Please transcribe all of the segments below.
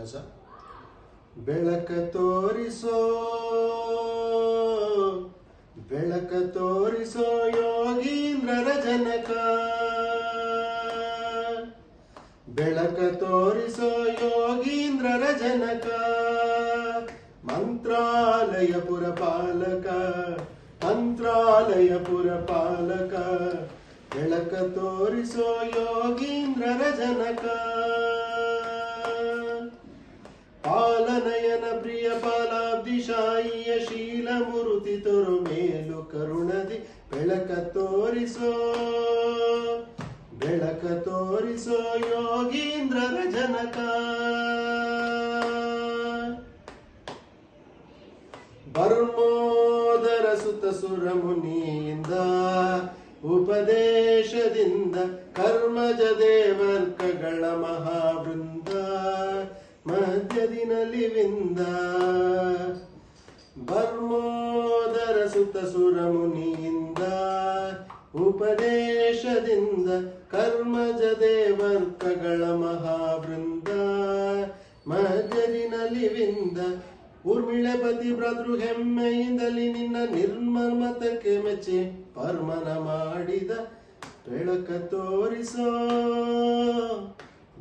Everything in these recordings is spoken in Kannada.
ಶ್ರೀನಿವಾಸ. ಬೆಳಕ ತೋರಿಸೋ ಬೆಳಕ ತೋರಿಸೋ ಯೋಗೀಂದ್ರರ ಜನಕ, ಬೆಳಕ ತೋರಿಸೋ ಯೋಗೀಂದ್ರರ ಜನಕ, ಮಂತ್ರಾಲಯ ಪುರಪಾಲಕ, ಮಂತ್ರಾಲಯ ಪುರಪಾಲಕ, ಬೆಳಕ ತೋರಿಸೋ ಯೋಗೀಂದ್ರರ ಜನಕ. ಪಾಲನಯನ ಪ್ರಿಯ ಪಾಲಾಬ್ಧಿಶಾಯಿಯ ಶೀಲ ಮುರುತಿ ತೊರು ಮೇಲು ಕರುಣದಿ, ಬೆಳಕ ತೋರಿಸೋ ಬೆಳಕ ತೋರಿಸೋ ಯೋಗೀಂದ್ರರ ಜನಕ. ಬರ್ಮೋದರ ಸುತ ಸುರ ಮುನಿಯಿಂದ ಉಪದೇಶದಿಂದ ಕರ್ಮಜ ದೇವರ್ಕಗಳ ಮಹಾವೃಂದ ಮಧ್ಯದಿನಲಿವಿಂದ. ಬರ್ಮೋದರ ಸುತ ಸುರ ಮುನಿಯಿಂದ ಉಪದೇಶದಿಂದ ಕರ್ಮಜ ದೇವರ್ಕಗಳ ಮಹಾವೃಂದ ಮಧ್ಯದಿನಲಿವಿಂದ. ಊರ್ಮಿಳೆಪತಿ ಭ್ರಾತೃ ಹೆಮ್ಮೆಯಿಂದಲಿ ನಿನ್ನ ನಿರ್ಮಮತಕ್ಕೆ ಮೆಚ್ಚಿ ಪರ್ಮನ ಮಾಡಿದ, ಬೆಳಕ ತೋರಿಸೋ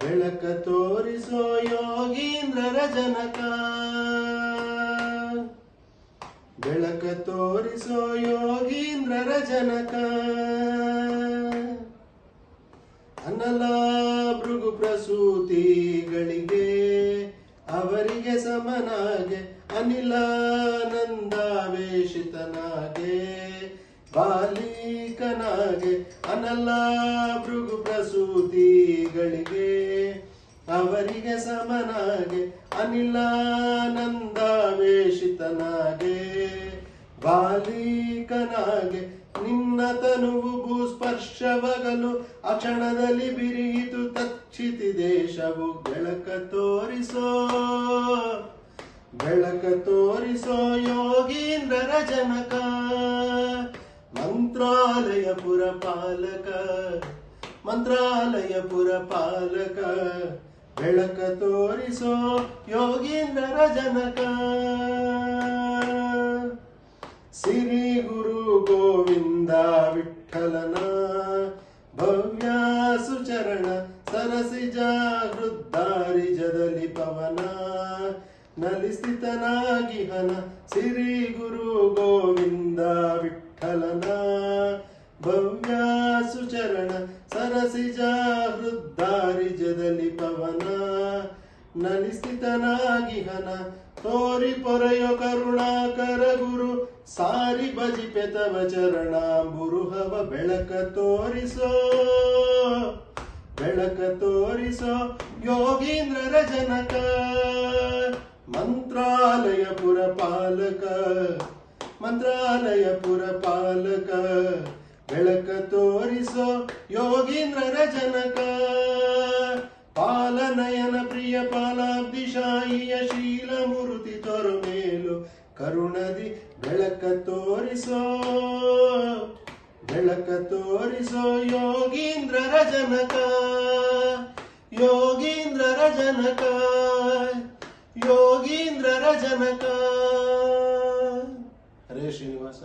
ಬೆಳಕ ತೋರಿಸೋ ಯೋಗೀಂದ್ರರ ಜನಕ, ಬೆಳಕ ತೋರಿಸೋ ಯೋಗೀಂದ್ರರ ಜನಕ. ಅನಲ ಭೃಗು ಪ್ರಸೂತಿಗಳಿಗೆ ಅವರಿಗೆ ಸಮನಾಗೆ, ಅನಿಲಾನಂದಾವೇಶಿತನಾಗೆ ಬಾಲಿಕನಾಗೆ. ಅನಲ ಭೃಗು ಪ್ರಸೂತಿಗಳಿಗೆ ಅವರಿಗೆ ಸಮನಾಗೆ, ಅನಿಲಾನಂದಾವೇಶಿತನಾಗೆ ಬಾಲಿಕನಾಗೆ. ನಿನ್ನ ತನುವು ಭೂಸ್ಪರ್ಶವಗಲು ಅಕ್ಷಣದಲ್ಲಿ ಬಿರಿಯಿತು ತಕ್ಷಿತಿ ದೇಶವು, ಬೆಳಕ ತೋರಿಸೋ ಬೆಳಕ ತೋರಿಸೋ ಯೋಗೀಂದ್ರರ ಜನಕ, ಮಂತ್ರಾಲಯ ಪುರಪಾಲಕ, ಮಂತ್ರಾಲಯ ಪುರಪಾಲಕ, ಬೆಳಕ ತೋರಿಸೋ ಯೋಗೀಂದ್ರರ ಜನಕ. ಸಿರಿ ಗುರು ಗೋವಿಂದ ವಿಠಲನ ಭವ್ಯ ಸುಚರಣ ಸರಸಿಜ ಹೃದ್ದಾರಿಜದಲ್ಲಿ ಪವನ ನಲಿಸ್ಥಿತನಾಗಿಹನ. ಸಿರಿ ಗುರು ಗೋವಿಂದ ವಿಠಲನ ಭವ್ಯ ಸುಚರಣ ಸರಸಿಜ ಹೃದ್ದಾರಿಜದಲ್ಲಿ ಪವನ ನಲಿಸ್ಥಿತನಾಗಿಹನ. ತೋರಿ ಪೊರೆಯೋ ಕರುಣಾಕರ ಗುರು ಸಾರಿ ಭಜಿಪೆ ತವ ಚರಣಾಂಬುರುಹವ, ಬೆಳಕ ತೋರಿಸೋ ಬೆಳಕ ತೋರಿಸೋ ಯೋಗೀಂದ್ರರ ಜನಕ, ಮಂತ್ರಾಲಯ ಪುರಪಾಲಕ, ಮಂತ್ರಾಲಯ ಪುರಪಾಲಕ, ಬೆಳಕ ತೋರಿಸೋ ಯೋಗೀಂದ್ರರ ಜನಕ. ಪಾಲನಯನ ಪ್ರಿಯ ಪಾಲಾಬ್ಧಿಶಾಯಿಯ ಶೀಲ ಮುರುತಿ ತೊರು ಮೇಲು ಕರುಣದಿ, ಬೆಳಕ ತೋರಿಸೋ ಬೆಳಕ ತೋರಿಸೋ ಯೋಗೀಂದ್ರರ ಜನಕ, ಯೋಗೀಂದ್ರರ ಜನಕ, ಯೋಗೀಂದ್ರರ ಜನಕ. ಹರೇ ಶ್ರೀನಿವಾಸ.